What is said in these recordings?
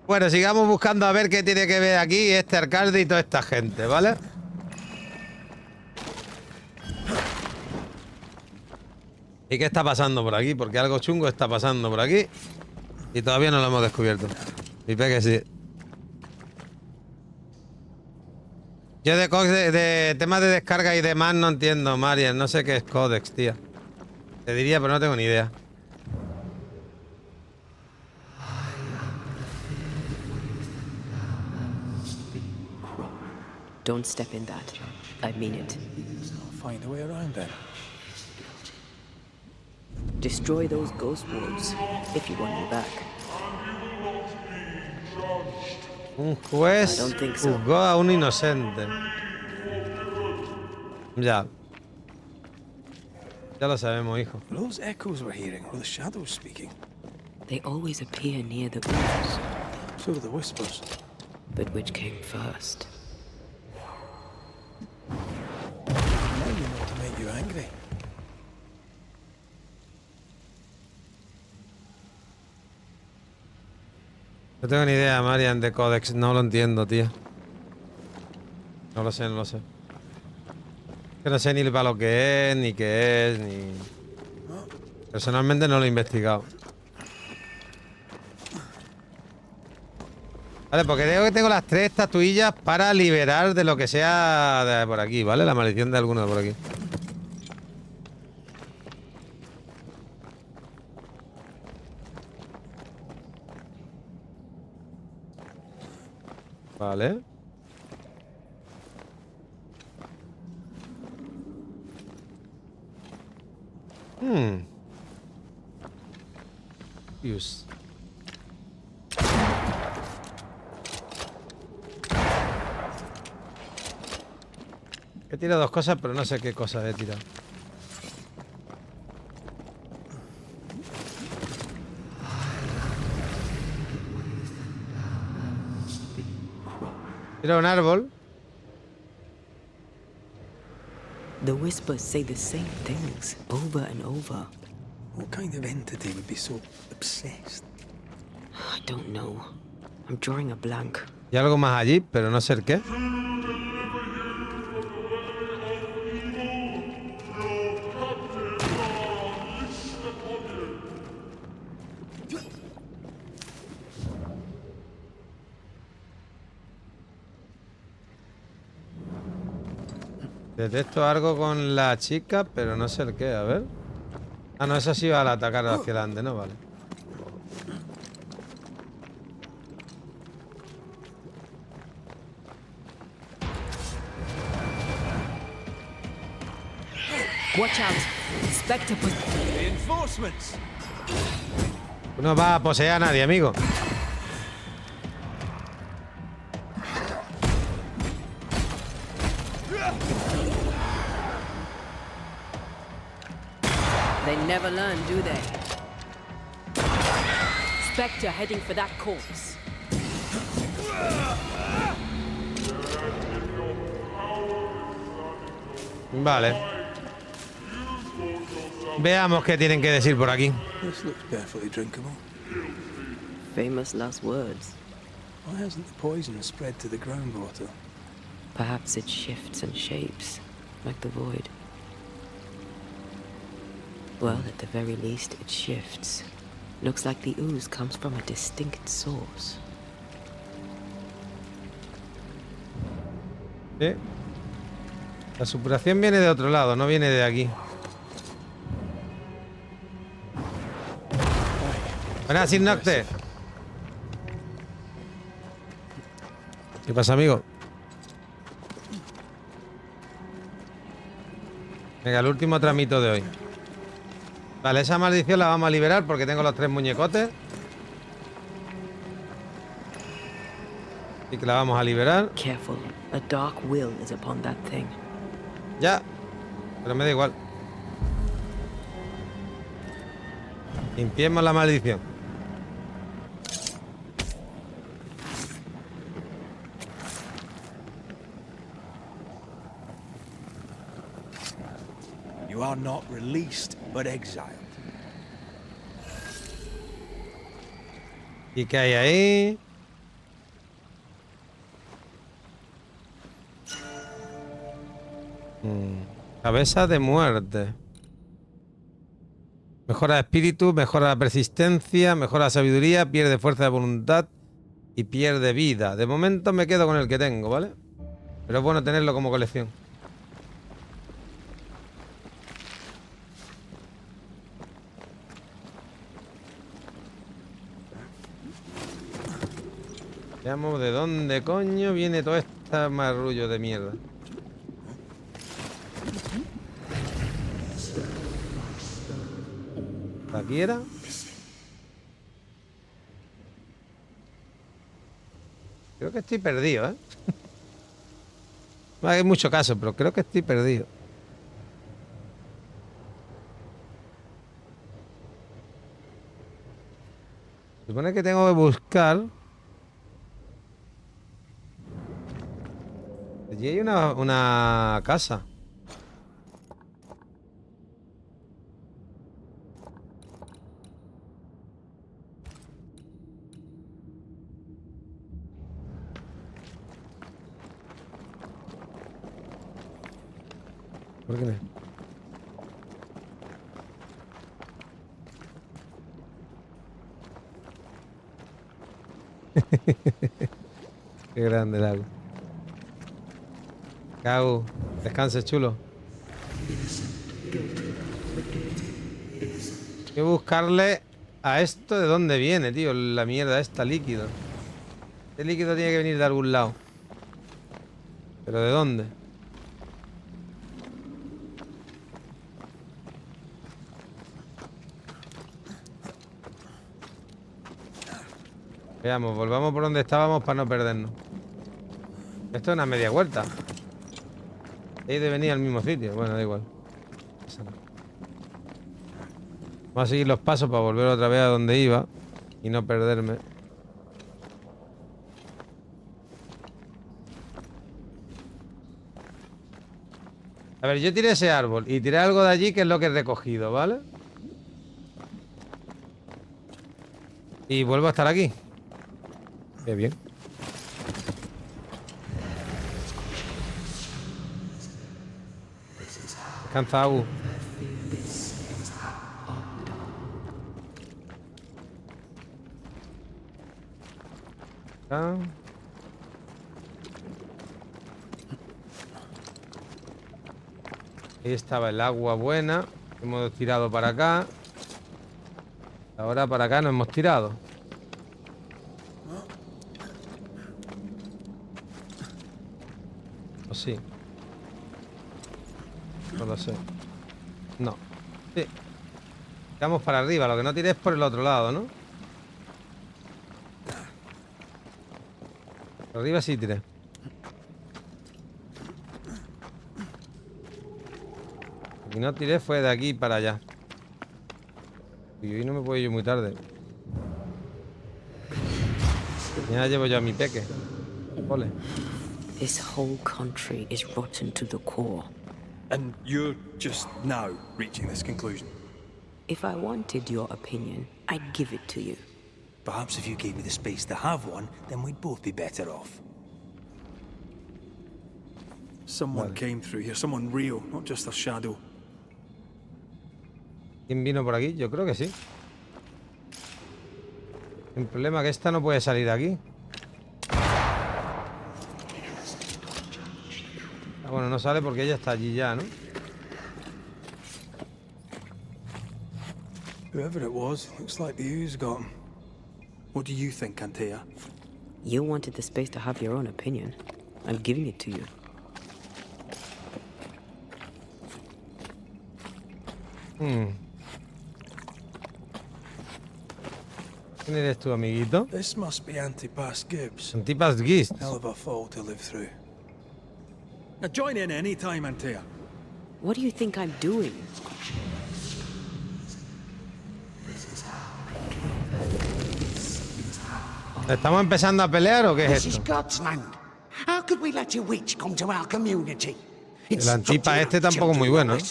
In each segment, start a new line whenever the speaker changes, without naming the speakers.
Bueno, sigamos buscando a ver qué tiene que ver aquí este alcalde y toda esta gente, ¿vale? ¿Y qué está pasando por aquí? Porque algo chungo está pasando por aquí y todavía no lo hemos descubierto. Y que sí. Yo de temas de descarga y demás no entiendo, Marian. No sé qué es códex, tía. Te diría, pero no tengo ni idea.
Don't step in that. I mean it.
I'll find a way around then.
Destroy those ghost wolves if you want me back.
Un juez juzgó a un inocente. Ya. Ya lo sabemos, hijo.
Those echoes we're hearing were the shadows speaking.
They always appear near the wolves.
So do the whispers.
But which came first?
Now you know to make you angry.
No tengo ni idea, Marian, de códex. No lo entiendo, tío. No lo sé, no lo sé. Que no sé ni para lo que es, ni qué es, ni... Personalmente no lo he investigado. Vale, porque digo que tengo las 3 estatuillas para liberar de lo que sea de por aquí, ¿vale? La maldición de alguno de por aquí. Vale. Use. He tirado 2 cosas, pero no sé qué cosas he tirado. Tira un árbol.
The whispers say the same things over and over.
What kind of entity would be so obsessed?
I don't know. I'm drawing a blank.
Y algo más allí, pero no sé el qué. Detecto algo con la chica, pero no sé el qué, a ver. Ah, no, eso sí va al atacar hacia adelante, ¿no? Vale.
Watch out! Spectre put...
Reinforcements!
No va a poseer a nadie, amigo.
They never learn, do they? Spectre heading for that corpse.
Vale. Veamos qué tienen que decir por aquí.
This looks perfectly drinkable.
Famous last words.
Why hasn't the poison spread to the groundwater?
Perhaps it shifts and shapes, like the void. Well, at the very least, it shifts. Looks like the ooze comes from a distinct source.
Sí. La supuración viene de otro lado, no viene de aquí. Buenas, Sinnocte. ¿Qué pasa, amigo? Venga, el último tramito de hoy. Vale, esa maldición la vamos a liberar porque tengo los 3 muñecotes. Y que la vamos a liberar.
Careful, a dark will is upon that thing.
Ya, pero me da igual. Limpiemos la maldición.
You are not released, but exiled.
¿Y qué hay ahí? Cabeza de muerte. Mejora espíritu, mejora la persistencia, mejora la sabiduría, pierde fuerza de voluntad y pierde vida. De momento me quedo con el que tengo, ¿vale? Pero es bueno tenerlo como colección. Veamos de dónde coño viene todo este marrullo de mierda. ¿Aquí era? Creo que estoy perdido, ¿eh? No hay mucho caso, pero creo que estoy perdido. Supone que tengo que buscar. Allí hay una casa. ¿Por qué no? Qué grande el lago. Cago, descanse, chulo. Hay que buscarle a esto de dónde viene, tío. La mierda esta, líquido. Este líquido tiene que venir de algún lado. ¿Pero de dónde? Veamos, volvamos por donde estábamos para no perdernos. Esto es una media vuelta. He de venir al mismo sitio. Bueno, da igual. Vamos a seguir los pasos para volver otra vez a donde iba y no perderme. A ver, yo tiré ese árbol y tiré algo de allí que es lo que he recogido, ¿vale? Y vuelvo a estar aquí. Qué bien. Descansa, Agu. Ah. Ahí estaba el agua buena. Hemos tirado para acá. Ahora para acá no hemos tirado. ¿O sí? No lo sé. No. Sí. Vamos para arriba. Lo que no tiré es por el otro lado, ¿no? Por arriba sí tiré. Lo que no tiré fue de aquí para allá. Y hoy no me puedo ir muy tarde. Ya llevo yo a mi peque. Ole.
This whole country is rotten to the core.
And you're just now reaching this conclusion?
If I wanted your opinion, I'd give it to you.
Perhaps if you gave me the space to have one, then we'd both be better off. Someone came through here, someone real, not just a shadow.
¿Quién vino por aquí? Yo creo que sí. El problema es que esta no puede salir de aquí. Ah, bueno, no sale porque ella está allí ya, ¿no?
Whoever it was, looks like the ooze got him. What do you think, Antea?
You wanted the space to have your own opinion. I'm giving it to you.
¿Quién eres tú, amiguito?
This must be Antipas Gibbs.
Antipas Gibbs.
Hell of a fall to live through. Now join in any time, Antea.
What do you think I'm doing?
¿Estamos empezando a pelear o qué es
This is
esto?
God's land. How could we let a witch come to our community?
El Antipas este tampoco es muy bueno, ¿eh?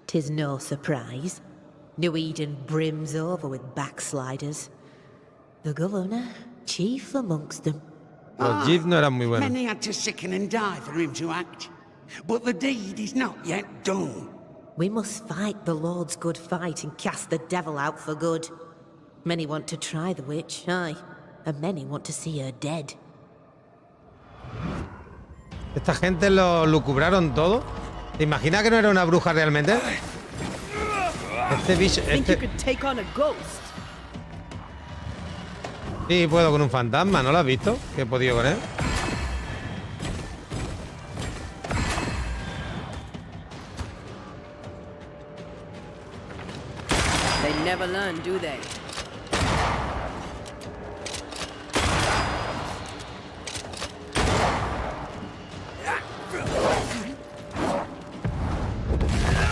Tis no surprise. New Eden brims over with backsliders. The governor, chief amongst them.
Los Jeeps no eran muy buenos.
Many had to sicken and die for him to act. but the deed is not yet done.
We must fight the Lord's good fight and cast the devil out for good. Many want to try the witch, aye, and many want to see her dead.
Esta gente lo lucubraron todo. ¿Te imaginas que no era una bruja realmente? Este bicho... Sí, puedo con un fantasma, ¿no lo has visto? Que he podido con él.
They never learn, do they?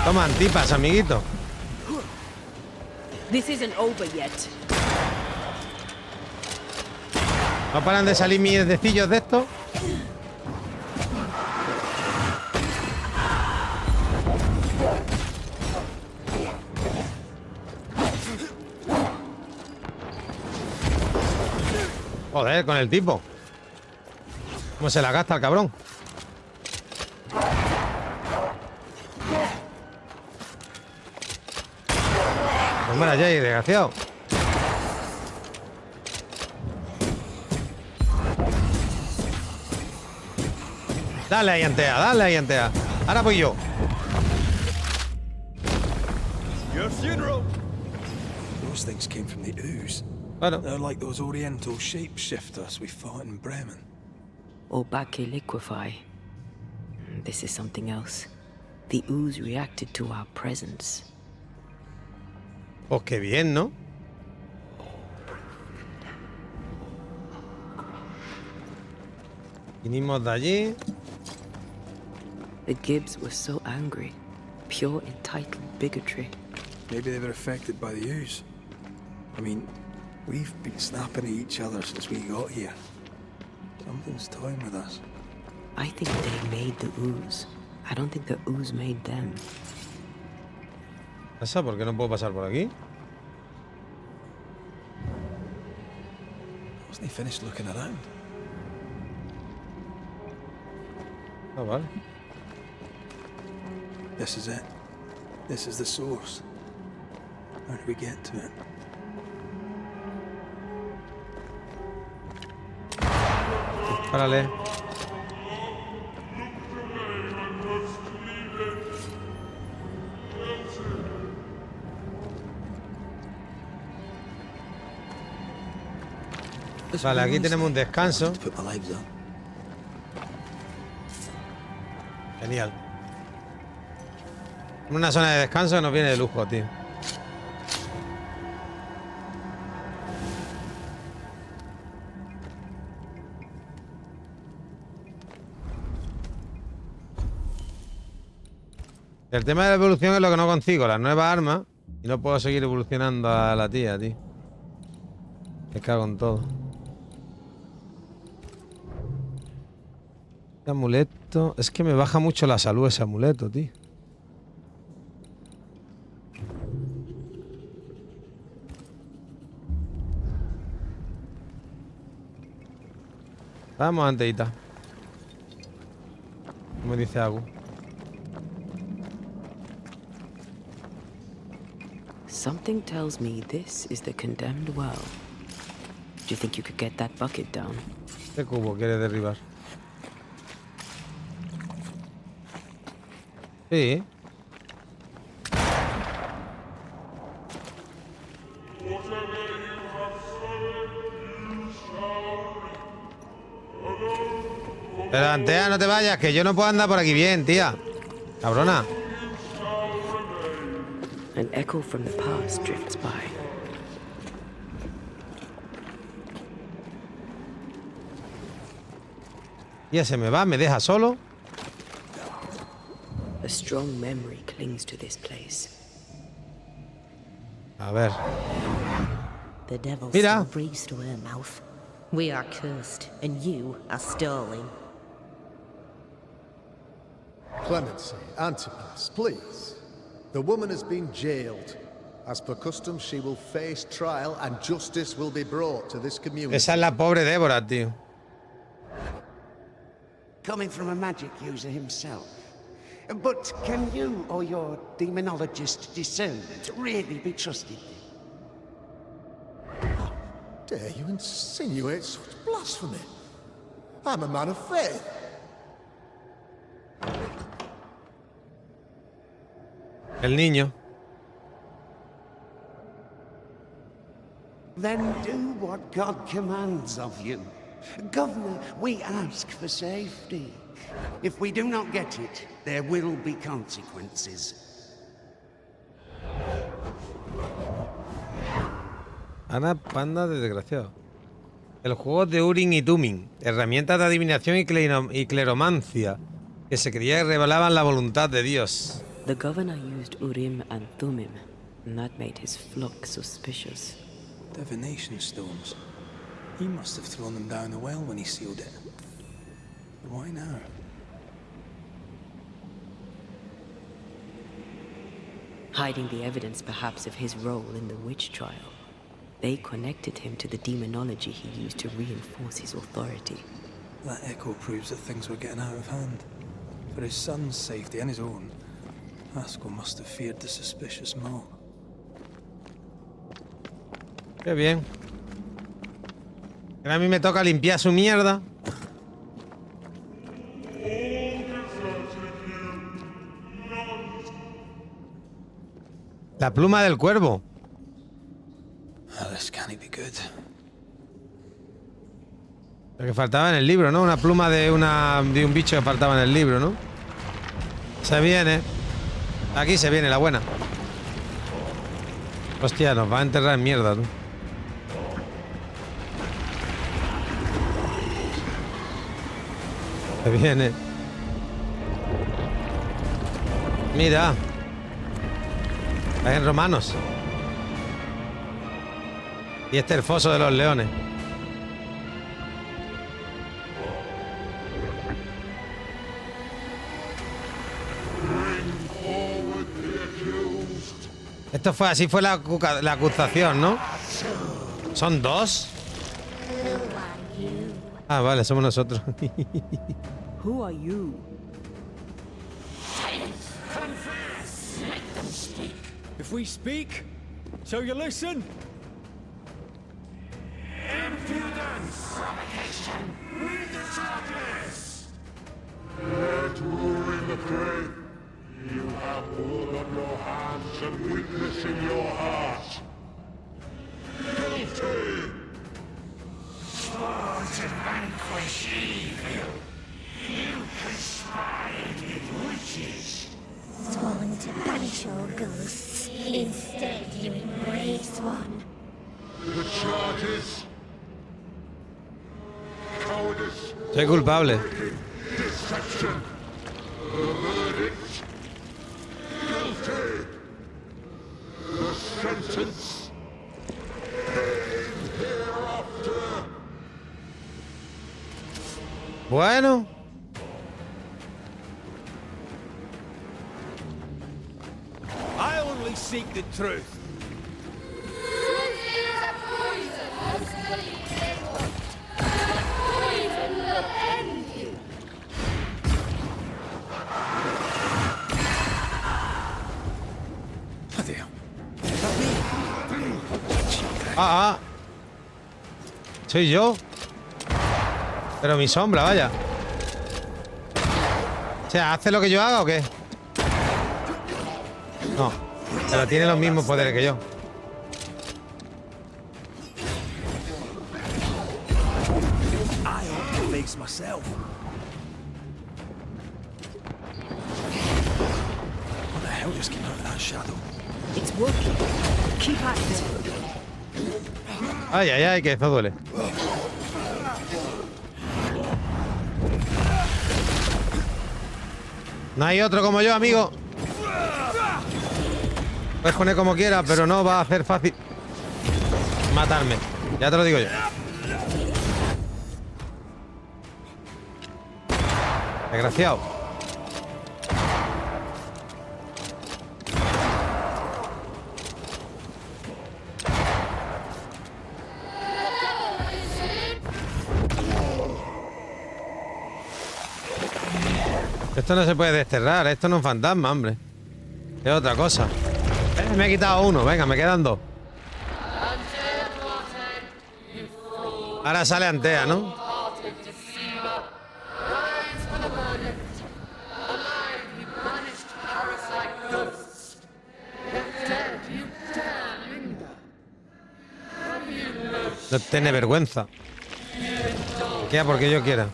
Toma antipas, amiguito.
This isn't over yet.
¿No paran de salir mierdecillos de esto? Joder, con el tipo. ¿Cómo se la gasta el cabrón? Hombre, allá, desgraciado. Dale ahí, Antea, dale ahí, Antea. Ahora voy yo.
Your funeral. Those things came from the ooze.
Claro.
They're like those oriental shapeshifters we fought in Bremen.
Or Bacche liquefy. This is something else. The ooze reacted to our presence.
Pues qué bien, ¿no? Vinimos de allí.
The Gibbs were so angry. Pure entitled bigotry.
Maybe they were affected by the ooze. I mean, we've been snapping at each other since we got here. Something's toying with us.
I think they made the ooze. I don't think the ooze made them.
¿Pasa? ¿Por qué no puedo pasar por aquí?
Wasn't he finished looking around?
Ah, vale.
This is it. This is the source. How do we get to it?
Párale. Vale, aquí tenemos un descanso. Genial. Una zona de descanso que nos viene de lujo, tío. El tema de la evolución es lo que no consigo, las nuevas armas. Y no puedo seguir evolucionando a la tía, tío. Me cago en todo. Este amuleto. Es que me baja mucho la salud ese amuleto, tío. Vamos, Anteita. Como dice Agu.
Something tells me this is the condemned well. Do you think you could get that bucket down?
Este cubo quiere derribar. Sí. Pero Antea, no te vayas, que yo no puedo andar por aquí bien, tía. Cabrona.
An echo from the past drifts by.
Ya se me va, me deja solo.
A strong memory clings to this place.
A ver.
The devil
Mira.
still breathes through her mouth. We are cursed, and you are stolen.
Clemency, Antipas, please. The woman has been jailed. As per custom, she will face trial and justice will be brought to this community.
Esa es la pobre Débora, tío.
Coming from a magic user himself. But can you or your demonologist discernment really be trusted?
Dare you insinuate such blasphemy? I'm a man of faith.
El niño.
Then do what God commands of you. Governor, we ask for safety. If we do not get it, there will be consequences.
Ana, panda de desgraciado. El juego de Urim y Tumim. Herramientas de adivinación y cleromancia que se creía que revelaban la voluntad de Dios.
The governor used Urim and Thummim, and that made his flock suspicious.
Divination stones. He must have thrown them down the well when he sealed it. But why now?
Hiding the evidence perhaps of his role in the witch trial. They connected him to the demonology he used to reinforce his authority.
That echo proves that things were getting out of hand. For his son's safety and his own, Haskell must have feared the suspicious mob.
Qué bien. Ahora a mí me toca limpiar su mierda. La pluma del cuervo.
Oh, this can't be good.
Lo que faltaba en el libro, ¿no? Una pluma de un bicho que faltaba en el libro, ¿no? Se viene. Aquí se viene la buena. Hostia, nos va a enterrar en mierda, tú. Se viene. Mira. Hay romanos. Y este es el foso de los leones. Esto fue así, fue la acusación, ¿no? ¿Son dos? Ah, vale, somos nosotros.
Who are you?
If we speak, shall you listen?
Impudence! Provocation! Read the charges!
Let Urim the grave. You have blood on your hands and weakness in your heart. Guilty!
Sworn to vanquish evil. You conspired with witches.
Sworn to banish all ghosts. Instead, you embraced one.
The charges. Cowardice.
Soy culpable.
Deception. The verdict. Guilty. The sentence. Pain hereafter.
Bueno.
I only seek the truth.
Ah. Soy yo. Pero mi sombra, vaya. O sea, ¿hace lo que yo haga o qué? No. Pero tiene los mismos poderes que yo.
I ought to face myself. What the hell just came out of that shadow?
It's working. Keep at it.
Ay, ay, ay, que eso duele. No hay otro como yo, amigo. Puedes poner como quieras, pero no va a hacer fácil matarme. Ya te lo digo yo. Desgraciado. Esto no se puede desterrar, esto no es un fantasma, hombre. Es otra cosa. Me he quitado uno, venga, me quedan dos. Ahora sale Antea, ¿no? No tiene vergüenza. ¿Qué? Porque yo quiera.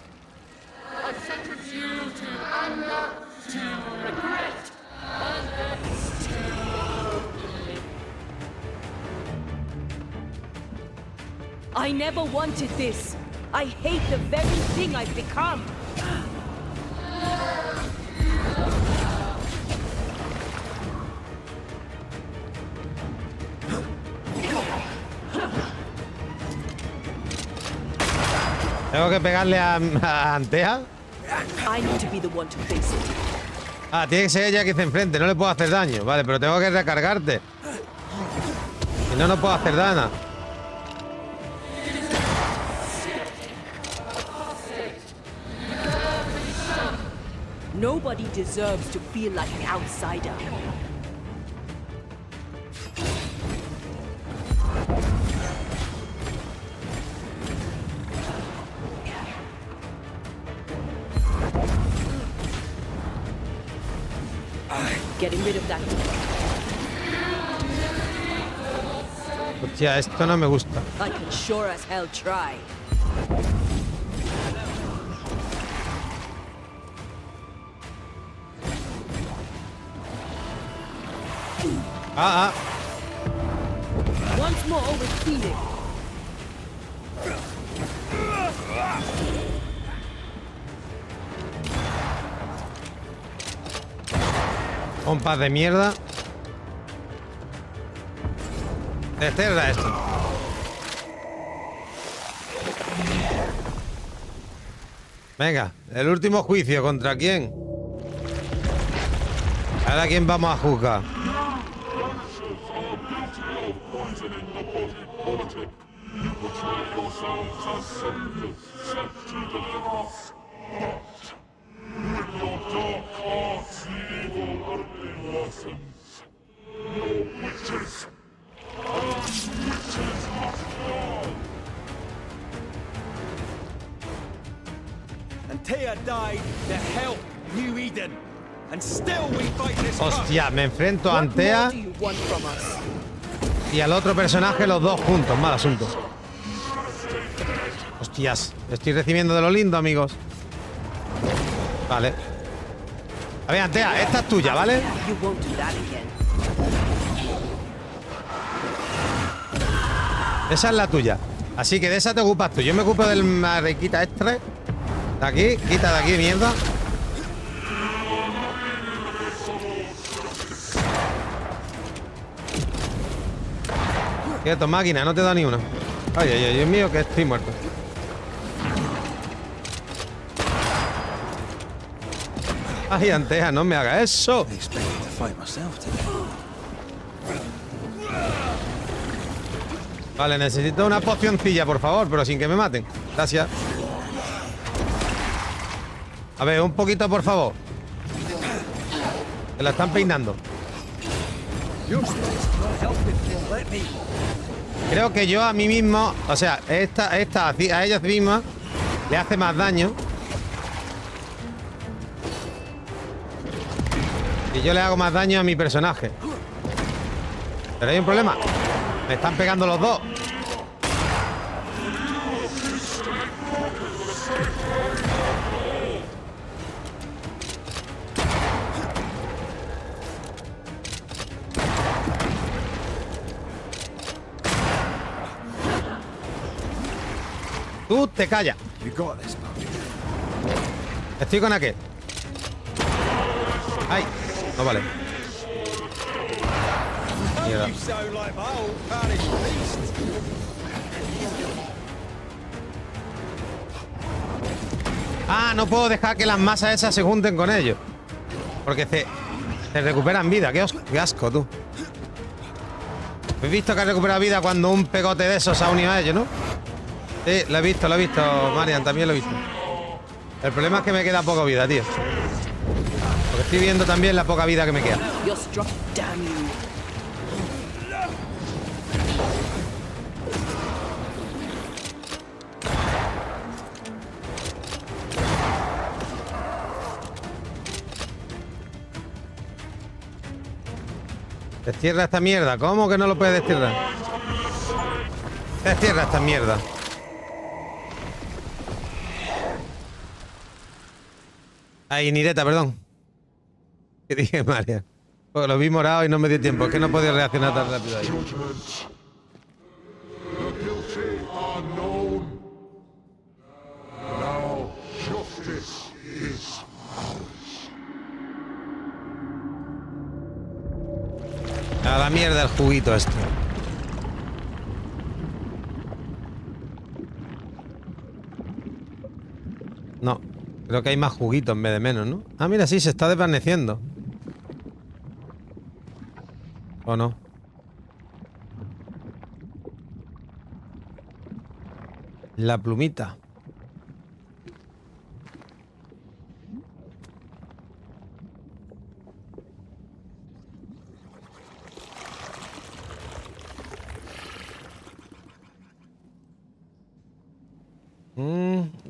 I never wanted this. I hate the very thing I've become.
¿Tengo que pegarle a Antea?
I need to be the one to face it.
Ah, tiene que ser ella que se enfrente. No le puedo hacer daño. Vale, pero tengo que recargarte. Si no, no puedo hacer daño.
Nobody deserves to feel like an outsider. Getting rid of that.
Hostia, esto no me gusta.
I can sure as hell try. Once more with Phoenix.
Compas de mierda. Desterra esto. Venga, el último juicio. ¿Contra quién? ¿Ahora quién vamos a juzgar?
Antea died to help New Eden, and still we fight this.
Hostia, me enfrento a Antea y al otro personaje, los dos juntos. Mal asunto. Hostias, estoy recibiendo de lo lindo, amigos. Vale. A ver, Antea, esta es tuya, ¿vale? Esa es la tuya. Así que de esa te ocupas tú. Yo me ocupo del mariquita este. De aquí, quita de aquí, mierda. Quieto, máquina, no te da ni una. Ay, ay, ay, Dios mío, que estoy muerto. Ay, Antea, no me haga eso. Vale, necesito una pocioncilla, por favor, pero sin que me maten. Gracias. A ver, un poquito, por favor. Que la están peinando. Creo que yo a mí mismo, o sea, esta a ella misma le hace más daño. Y yo le hago más daño a mi personaje. Pero hay un problema. Me están pegando los dos. Tú te callas. Estoy con aquel. Ay, no vale. Mierda. Ah, no puedo dejar que las masas esas se junten con ellos. Porque se recuperan vida. Qué asco, tú. ¿Has visto que ha recuperado vida cuando un pegote de esos se ha unido a ellos, no? Sí, lo he visto, Marian, también lo he visto. El problema es que me queda poca vida, tío. Porque estoy viendo también la poca vida que me queda.
You're struck, damn you.
Destierra esta mierda. ¿Cómo que no lo puedes destierrar? Destierra esta mierda. Ahí, Nireta, perdón. ¿Qué dije, María? Porque lo vi morado y no me dio tiempo. Es que no podía reaccionar tan rápido ahí.
The guilty are known. Now justice is
A la mierda el juguito este. No, creo que hay más juguito en vez de menos, ¿no? Ah, mira, sí, se está desvaneciendo. ¿O no? La plumita.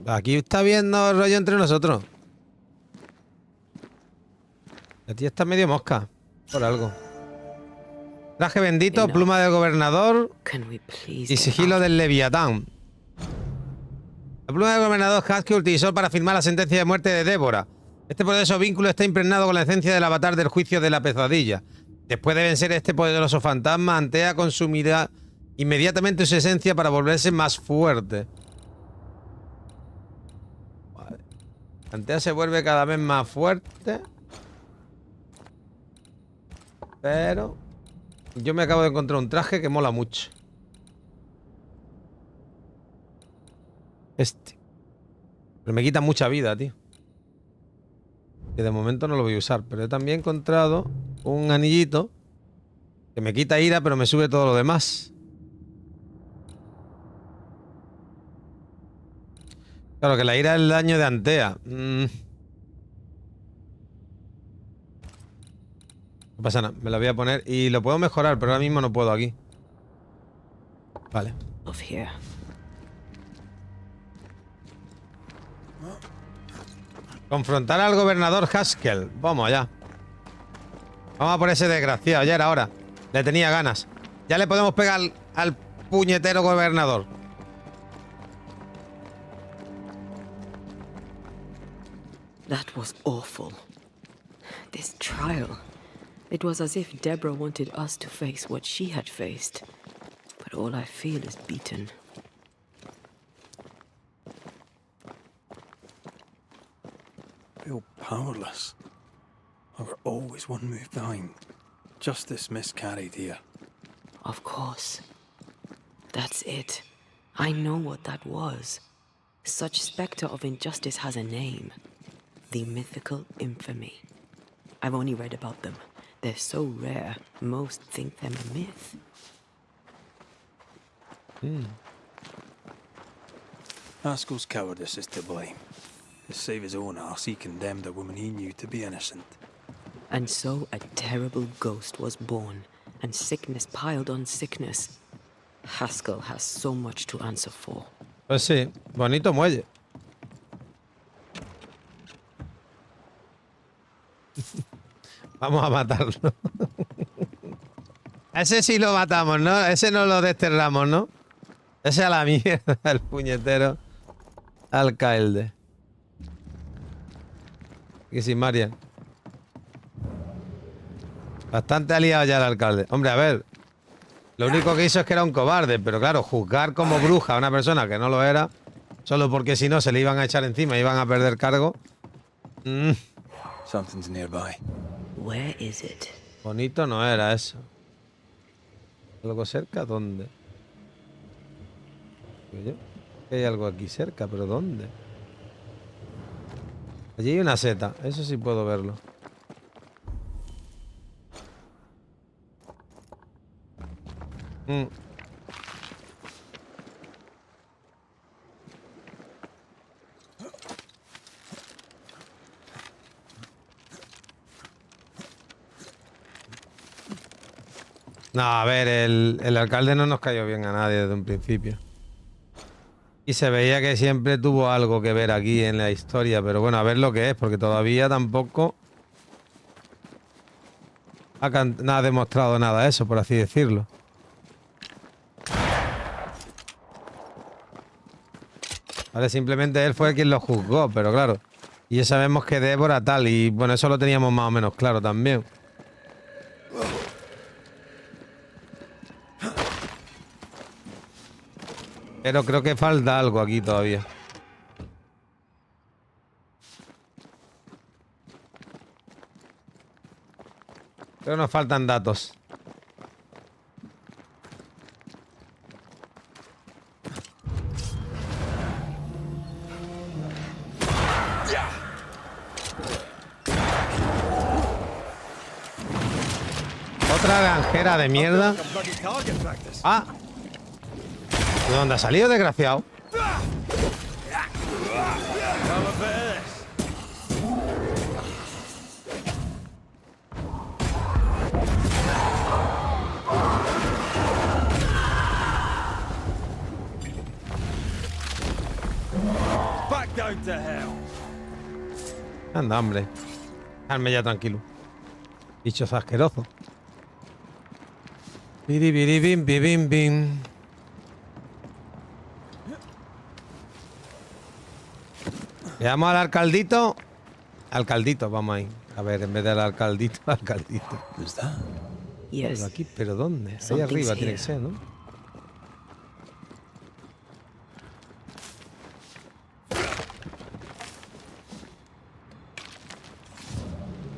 Aquí está viendo el rollo entre nosotros. La tía está medio mosca. Por algo. Traje bendito, pluma del gobernador y sigilo del Leviatán. La pluma del gobernador Haskell utilizó para firmar la sentencia de muerte de Débora. Este poderoso vínculo está impregnado con la esencia del avatar del juicio de la pesadilla. Después de vencer este poderoso fantasma, Antea consumirá inmediatamente su esencia para volverse más fuerte. Vale. Antea se vuelve cada vez más fuerte. Pero yo me acabo de encontrar un traje que mola mucho. Este. Pero me quita mucha vida, tío. Que de momento no lo voy a usar. Pero he también encontrado un anillito que me quita ira, pero me sube todo lo demás. Claro, que la ira es el daño de Antea. No pasa nada, me la voy a poner. Y lo puedo mejorar, pero ahora mismo no puedo aquí. Vale. Confrontar al gobernador Haskell. Vamos allá. Vamos a por ese desgraciado. Ya era hora. Le tenía ganas. Ya le podemos pegar al puñetero gobernador.
That was awful. This trial. It was as if Deborah wanted us to face what she had faced. But all I feel is beaten.
Feel powerless. I were always one move behind. Justice miscarried here.
Of course. That's it. I know what that was. Such spectre of injustice has a name. The mythical infamy. I've only read about them. They're so rare, most think them a myth.
Haskell's cowardice is to blame. To save his own ass, he condemned a woman he knew to be innocent.
And so a terrible ghost was born, and sickness piled on sickness. Haskell has so much to answer for.
Pues sí, bonito muelle. Vamos a matarlo. Ese sí lo matamos, ¿no? Ese no lo desterramos, ¿no? Ese a la mierda, el puñetero alcalde. Y sin Marian. Bastante aliado ya el alcalde. Hombre, a ver. Lo único que hizo es que era un cobarde. Pero claro, juzgar como bruja a una persona que no lo era, solo porque si no se le iban a echar encima y iban a perder cargo.
Something's nearby.
Where is it?
Bonito no era eso. ¿Algo cerca? ¿Dónde? Hay algo aquí cerca, pero ¿dónde? Allí hay una seta, eso sí puedo verlo. No, a ver, el alcalde no nos cayó bien a nadie desde un principio. Y se veía que siempre tuvo algo que ver aquí en la historia, pero bueno, a ver lo que es, porque todavía tampoco ha demostrado nada eso, por así decirlo. Vale, simplemente él fue quien lo juzgó, pero claro. Y ya sabemos que Débora tal, y bueno, eso lo teníamos más o menos claro también. Pero creo que falta algo aquí todavía. Pero nos faltan datos. Otra granjera de mierda. Ah. ¿De dónde ha salido, desgraciado? Anda, hombre. Dejadme ya tranquilo. Bichos asquerosos. Biribiribim, bim, bim. Veamos al alcaldito. Alcaldito, vamos ahí. A ver, en vez del alcaldito, alcaldito. Pero
Yes.
aquí, ¿pero dónde? Ahí
Something's
arriba tiene
here.
que ser, ¿no?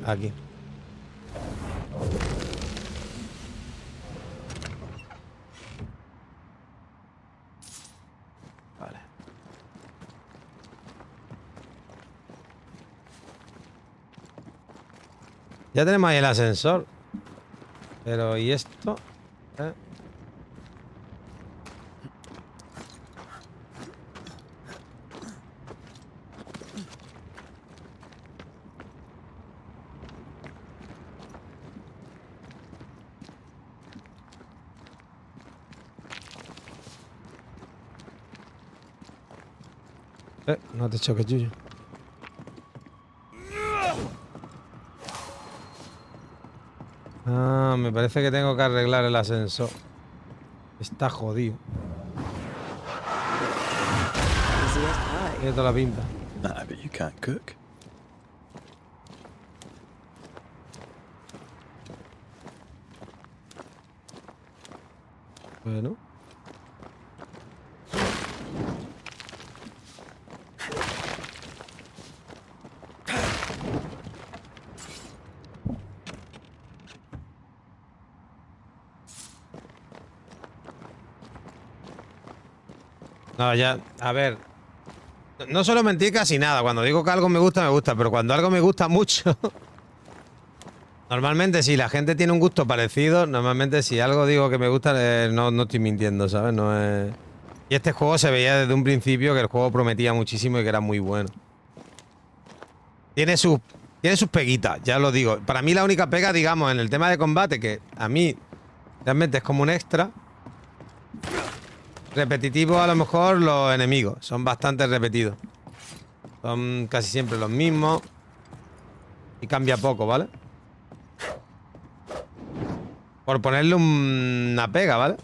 Aquí. Vale. Ya tenemos ahí el ascensor. Pero, ¿y esto? ¿Eh? No te choques, Yuyu. Ah, me parece que tengo que arreglar el ascensor. Está jodido. Tiene toda la pinta.
Nah, but you can't cook.
Bueno. No, ya, a ver. No suelo mentir casi nada. Cuando digo que algo me gusta, pero cuando algo me gusta mucho... Normalmente, si la gente tiene un gusto parecido, normalmente si algo digo que me gusta, no estoy mintiendo, ¿sabes? No es... Y este juego se veía desde un principio que el juego prometía muchísimo y que era muy bueno. Tiene sus peguitas, ya lo digo. Para mí la única pega, digamos, en el tema de combate, que a mí realmente es como un extra... Repetitivo a lo mejor los enemigos. Son bastante repetidos. Son casi siempre los mismos. Y cambia poco, ¿vale? Por ponerle una pega, ¿vale?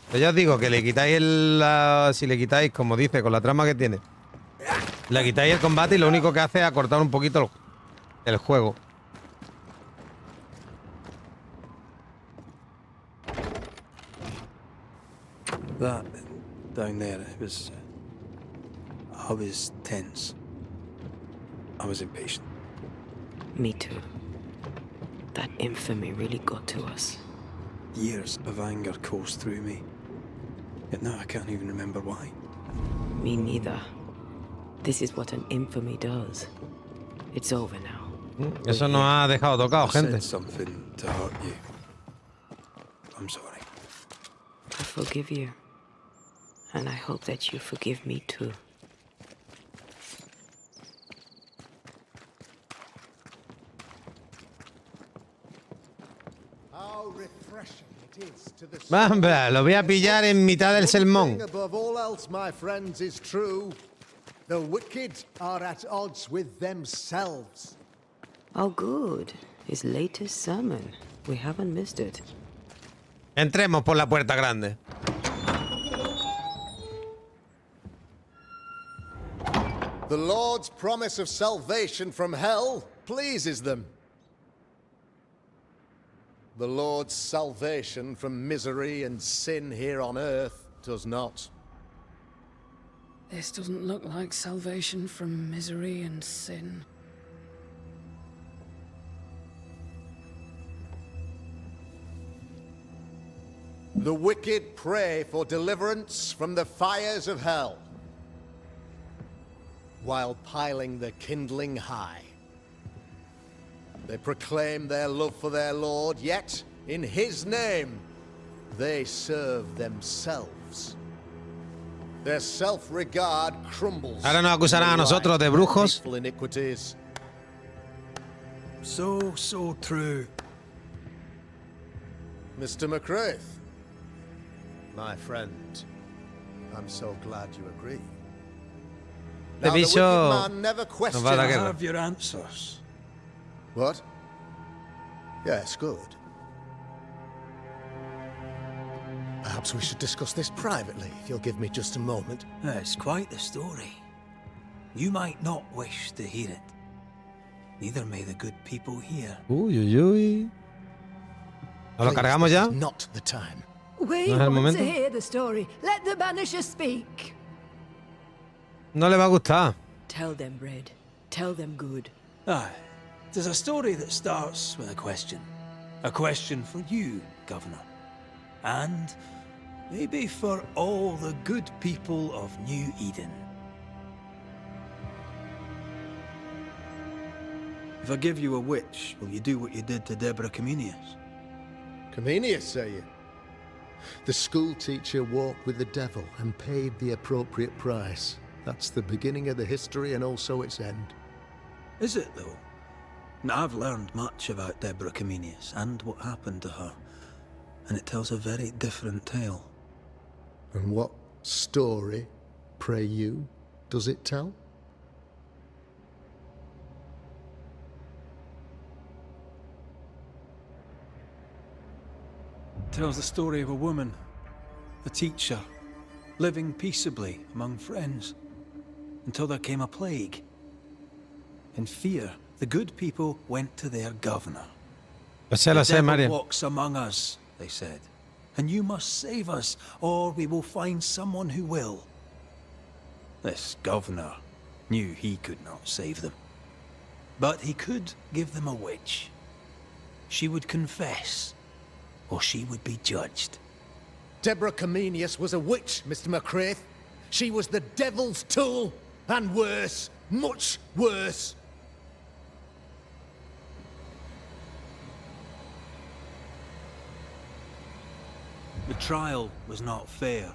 Pero ya os digo que le quitáis si le quitáis, como dice, con la trama que tiene, le quitáis el combate y lo único que hace es acortar un poquito el juego.
That down there, I was tense. I was impatient.
Me too. That infamy really got to us.
Years of anger coursed through me. Yet now I can't even remember why.
Me neither. This is what an infamy does. It's over now.
Eso nos ha dejado tocado,
I
gente.
said something to hurt you. I'm sorry.
I forgive you. And I hope that you forgive me too.
How refreshing it is to the
Vamos, lo voy a pillar en mitad del
One
sermón.
thing above all else, my friends, is true. The wicked are at odds with themselves.
Oh, good. His latest sermon. We haven't missed it.
Entremos por la puerta grande.
The Lord's promise of salvation from hell pleases them. The Lord's salvation from misery and sin here on earth does not.
This doesn't look like salvation from misery and sin.
The wicked pray for deliverance from the fires of hell, while piling the kindling high. They proclaim their love for their Lord, yet, in His name, they serve themselves. Their self-regard crumbles.
Ahora nos acusarán a nosotros de brujos.
Hateful iniquities.
So true.
Mr. McCraith, my friend, I'm so glad you agree.
Este
Now, the
bicho
wicked man never
nos va a
questions.
dar
I
guerra.
have your answers.
What? Yes, good. Perhaps we should discuss this privately, if you'll give me just a moment.
It's quite the story. You might not wish to hear it. Neither may the good people hear.
Uy, uy, uy. ¿Nos lo
Please,
cargamos
this
ya?
is not the time.
We
¿No es el
want
momento?
to hear the story. Let the Banishers speak.
No le va a gustar.
Tell them, Red. Tell them good.
Aye. There's a story that starts with a question. A question for you, Governor. And maybe for all the good people of New Eden. If I give you a witch, will you do what you did to Deborah Comenius?
Comenius, say you? The school teacher walked with the devil and paid the appropriate price. That's the beginning of the history and also its end.
Is it, though? Now, I've learned much about Deborah Comenius and what happened to her, and it tells a very different tale.
And what story, pray you, does it tell?
It tells the story of a woman, a teacher, living peaceably among friends, until there came a plague. In fear, the good people went to their governor.
Lo sé,
The devil
Mario.
walks among us, they said, and you must save us, or we will find someone who will. This governor knew he could not save them, but he could give them a witch. She would confess, or she would be judged.
Deborah Comenius was a witch, Mr. McCraith. She was the devil's tool, and worse, much worse.
The trial was not fair.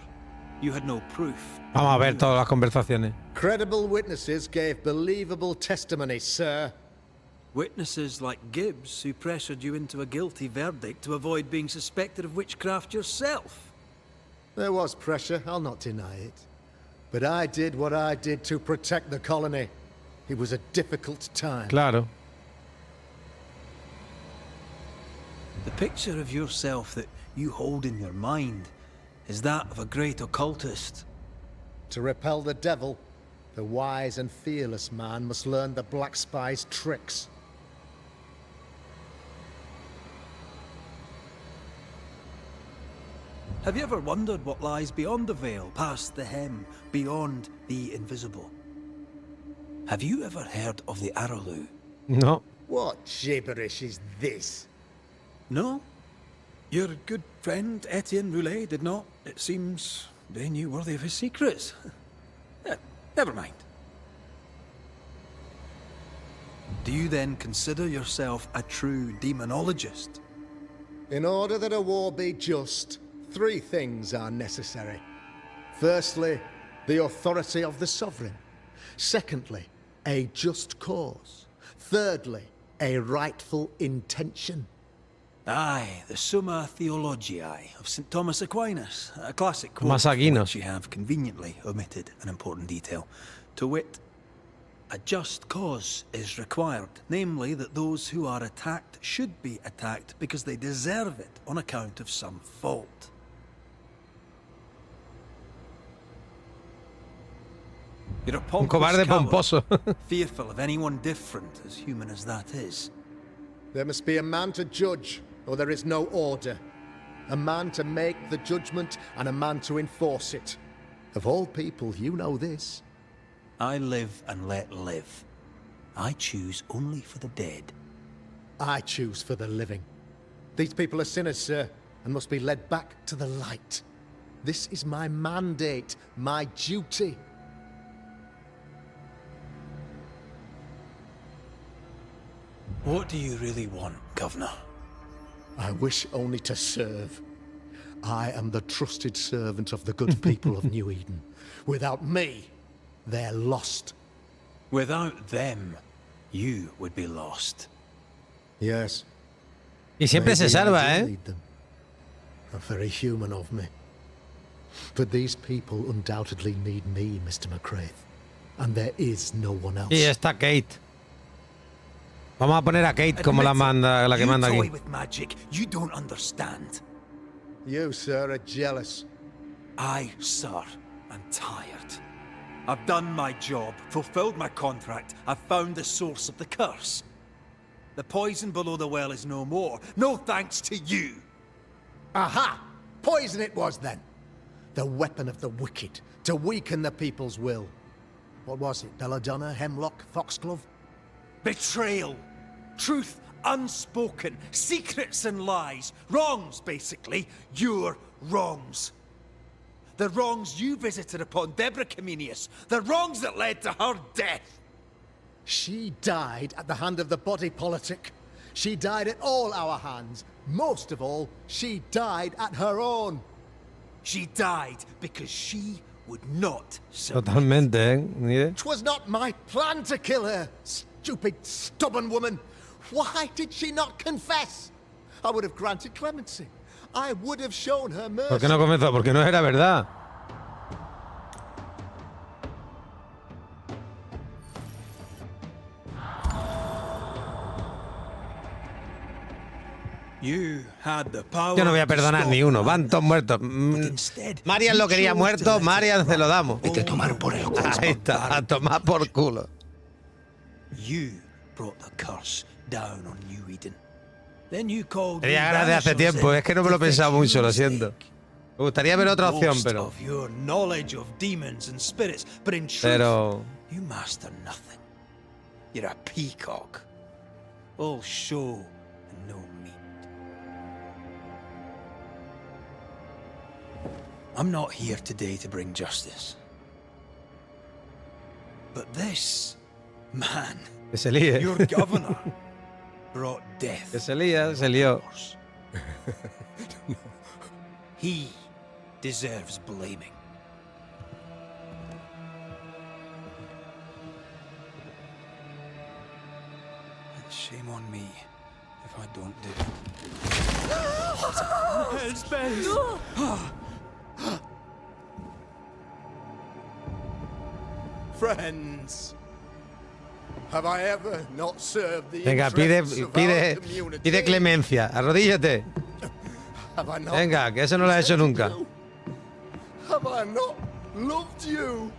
You had no proof.
Vamos a ver todas las conversaciones.
Credible witnesses gave believable testimony, sir.
Witnesses like Gibbs, who pressured you into a guilty verdict to avoid being suspected of witchcraft yourself.
There was pressure, I'll not deny it. But I did what I did to protect the colony. It was a difficult time.
Claro.
The picture of yourself that you hold in your mind is that of a great occultist.
To repel the devil, the wise and fearless man must learn the Black Spy's tricks.
Have you ever wondered what lies beyond the veil, past the hem, beyond the invisible? Have you ever heard of the Arrowloo?
No.
What gibberish is this?
No? Your good friend Etienne Roulet did not, it seems, deem you worthy of his secrets. Never mind. Do you then consider yourself a true demonologist?
In order that a war be just, 3 things are necessary. Firstly, the authority of the sovereign. Secondly, a just cause. Thirdly, a rightful intention.
Aye, the Summa Theologiae of St. Thomas Aquinas, a classic quote
Thomas
from
Aquinas.
which you have conveniently omitted an important detail. To wit, a just cause is required, namely that those who are attacked should be attacked because they deserve it on account of some fault. You're a
Un
pompous
cobarde
coward,
pomposo.
fearful of anyone different, as human as that is.
There must be a man to judge, or there is no order. A man to make the judgment, and a man to enforce it. Of all people, you know this.
I live and let live. I choose only for the dead.
I choose for the living. These people are sinners, sir, and must be led back to the light. This is my mandate, my duty.
What do you really want, Governor?
I wish only to serve. I am the trusted servant of the good people of New Eden. Without me, they're lost.
Without them, you would be lost.
Yes.
Y siempre se
Maybe I
salva,
do
¿eh?
need them. Very human of me. But these people undoubtedly need me, Mr. McCraith. And there is no one else.
Y está Kate. Vamos a poner a Kate como la que manda
you toy
aquí.
with magic you don't understand.
You, sir, are jealous.
I, sir, am tired. I've done my job, fulfilled my contract. I've found the source of the curse. The poison below the well is no more. No thanks to you.
Aha! Poison it was then. The weapon of the wicked, to weaken the people's will. What was it? Belladonna, hemlock, foxglove?
Betrayal. Truth unspoken. Secrets and lies. Wrongs, basically. Your wrongs. The wrongs you visited upon Deborah Comenius. The wrongs that led to her death.
She died at the hand of the body politic. She died at all our hands. Most of all, she died at her own.
She died because she would not submit.
Totalmente, ¿eh? Mire.
It was not my plan to kill her, stupid, stubborn woman. Why did she not confess? I would have granted clemency. I would have shown her mercy.
¿Por qué no comenzó? Porque no era verdad.
You had the power.
Yo no voy a perdonar ni uno. Van todos muertos. Marian lo quería muerto. Marian se lo damos.
Vete a tomar por el culo.
Ahí está. A tomar por culo.
You brought the curse down on New Eden. Then you called
Tenía ganas de hace tiempo. Es que no me lo he pensado mucho, lo siento. Me gustaría ver otra opción, pero...
Of your knowledge of demons and spirits, but in truth,
Pero...
you master nothing. You're a peacock. All show and no meat. I'm not here today to bring justice. But this man,
Que se líe.
your governor, brought death.
Que se lía, se lió.
He deserves blaming. And shame on me if I don't do it.
Space!
Friends, have I ever not served the
Venga,
interests of our community?
pide clemencia. Arrodíllate.
Have I not
Venga, que eso no lo has hecho nunca.
Have I not loved you?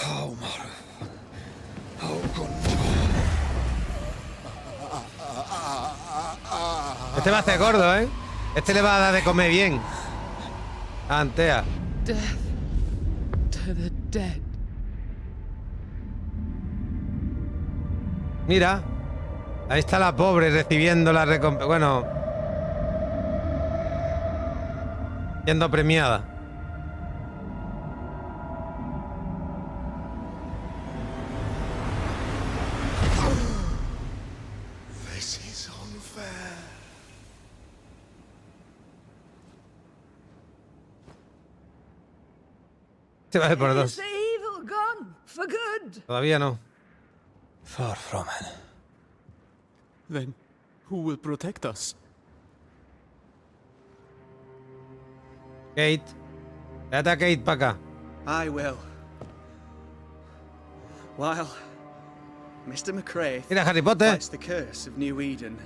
Oh, mother. Oh, God.
Este va a hacer gordo, ¿eh? Este le va a dar de comer bien. Antea.
Death to the dead.
Mira. Ahí está la pobre recibiendo la recompensa. Bueno. Siendo premiada.
This is
Te va a ir por
Is
dos.
the evil gone for good?
Todavía no.
Far from it.
Then who will protect us?
Kate. Trata a Kate para acá.
I will. While Mr. McCraith
Mira, Harry Potter.
fights the curse of New Eden,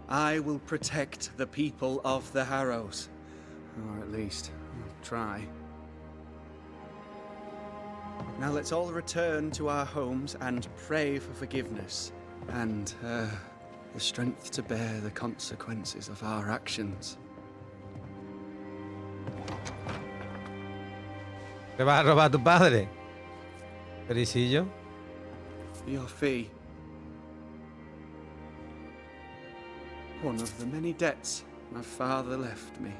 I will protect the people of the Harrows. Or at least, try. Now let's all return to our homes and pray for forgiveness. And, the strength to bear the consequences of our actions.
Te vas a robar a tu padre. Perisillo.
For your fee. One of the many debts my father left me.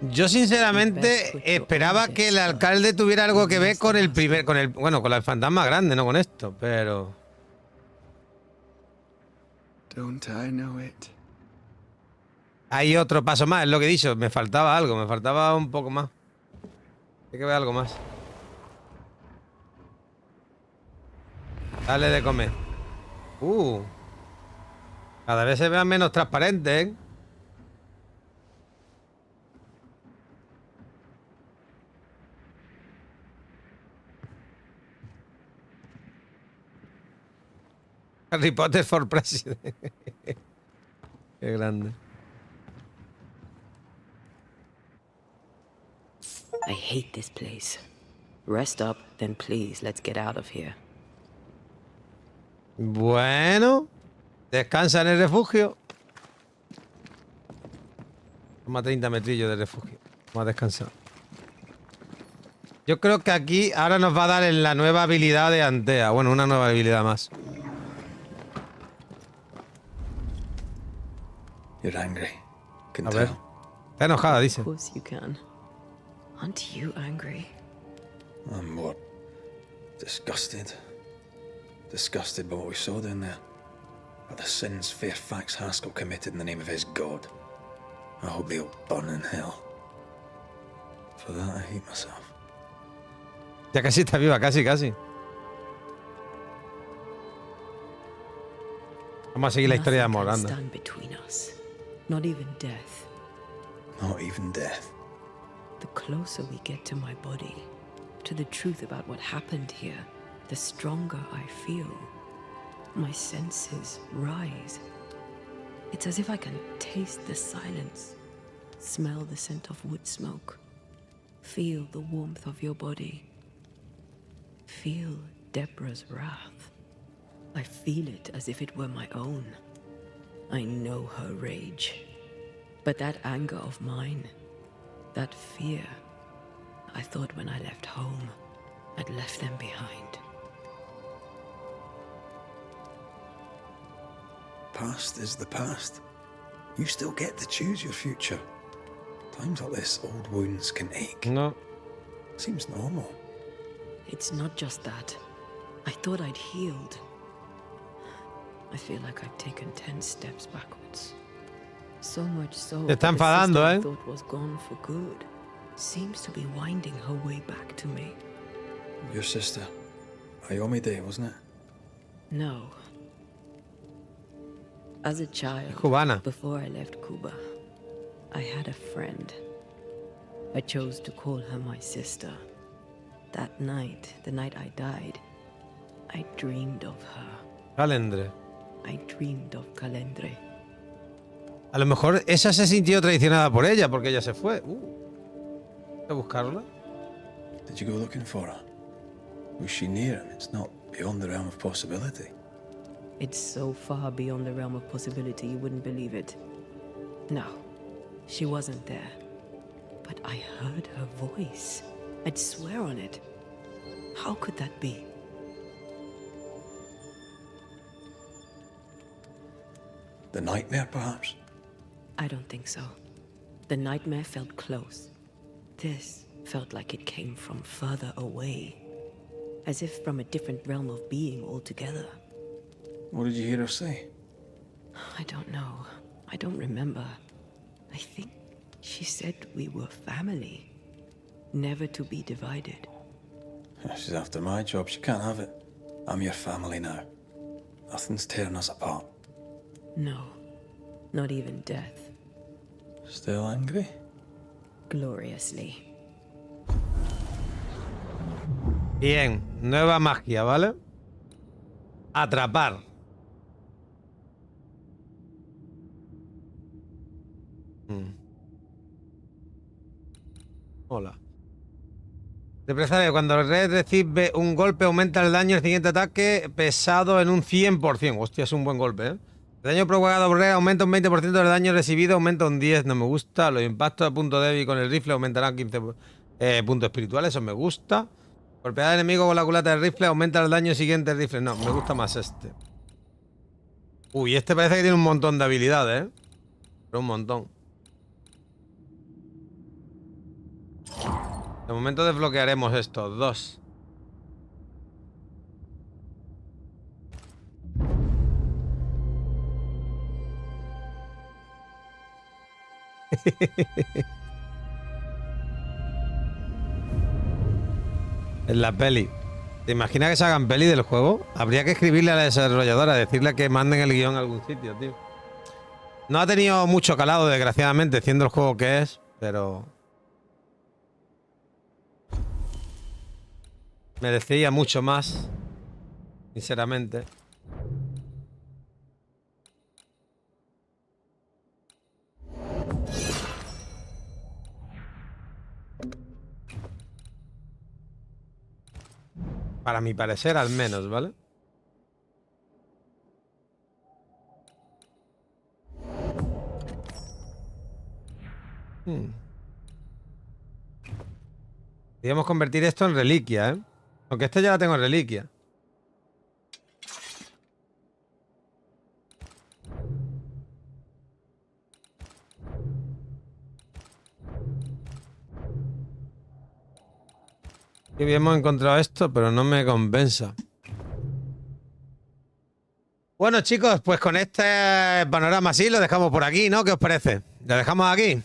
Yo sinceramente esperaba que el alcalde tuviera algo que ver con el primer, con el fantasma grande, no con esto, pero
Don't I know it?
hay otro paso más, es lo que he dicho, me faltaba algo, me faltaba un poco más. Hay que ver algo más. Dale de comer. Cada vez se vean menos transparentes, ¿eh? Harry Potter for President. Qué grande.
I hate this place. Rest up, then please, let's get out of here.
Bueno, descansa en el refugio. Toma 30 metrillos de refugio. Vamos a descansar. Yo creo que aquí ahora nos va a dar en la nueva habilidad de Antea. Bueno, una nueva habilidad más.
You're angry. Can
A ver.
tell.
Está enojada, dice.
Of course you can. Aren't you angry?
I'm more disgusted. Disgusted by what we saw down there. By the sins Fairfax Haskell committed in the name of his god. I hope they'll burn in hell. For that I hate myself.
Ya casi está viva, casi, casi. Vamos a seguir la historia de
Nothing can
Morgana.
stand between us. Not even death.
Not even death.
The closer we get to my body, to the truth about what happened here, the stronger I feel. My senses rise. It's as if I can taste the silence, smell the scent of wood smoke, feel the warmth of your body, feel Deborah's wrath. I feel it as if it were my own. I know her rage. But that anger of mine, that fear, I thought when I left home, I'd left them behind.
Past is the past. You still get to choose your future. Times like this, old wounds can ache.
No.
Seems normal.
It's not just that. I thought I'd healed. I feel like I've taken 10 steps backwards. So much so
Te está
that the
enfadando,
sister I
¿eh?
thought was gone for good seems to be winding her way back to me.
Your sister. Ayomi Day, wasn't it?
No. As a child,
Cubana.
before I left Cuba, I had a friend. I chose to call her my sister. That night, the night I died, I dreamed of her.
Calendre.
I dreamed of Calendre.
A lo mejor esa se sintió traicionada por ella porque ella se fue. Hay que buscarla.
Did you go looking for her? Was she near him? It's not beyond the realm of possibility.
It's so far beyond the realm of possibility you wouldn't believe it. No, she wasn't there. But I heard her voice. I'd swear on it. How could that be?
The nightmare, perhaps?
I don't think so. The nightmare felt close. This felt like it came from further away, as if from a different realm of being altogether.
What did you hear her say?
I don't know. I don't remember. I think she said we were family, never to be divided.
She's after my job. She can't have it. I'm your family now. Nothing's tearing us apart.
No, not even death.
Still angry?
Gloriously.
Bien, nueva magia, ¿vale? Atrapar. Hola. Represalia, cuando el red recibe un golpe aumenta el daño del siguiente ataque pesado en un 100%. Hostia, es un buen golpe, ¿eh? El daño provocado por red aumenta un 20%, del daño recibido aumenta un 10%. No me gusta. Los impactos de punto débil con el rifle aumentarán 15 puntos espirituales. Eso me gusta. Golpear al enemigo con la culata del rifle aumenta el daño siguiente del rifle. No, me gusta más este. Uy, este parece que tiene un montón de habilidades, ¿eh? Pero un montón. De momento desbloquearemos estos dos. En la peli. ¿Te imaginas que se hagan peli del juego? Habría que escribirle a la desarrolladora, decirle que manden el guión a algún sitio, tío. No ha tenido mucho calado, desgraciadamente, siendo el juego que es, pero... merecería mucho más, sinceramente. Para mi parecer, al menos, ¿vale? Podríamos convertir esto en reliquia, ¿eh? Aunque esta ya la tengo en reliquia. Qué bien hemos encontrado esto, pero no me compensa. Bueno, chicos, pues con este panorama así lo dejamos por aquí, ¿no? ¿Qué os parece? ¿Lo dejamos aquí?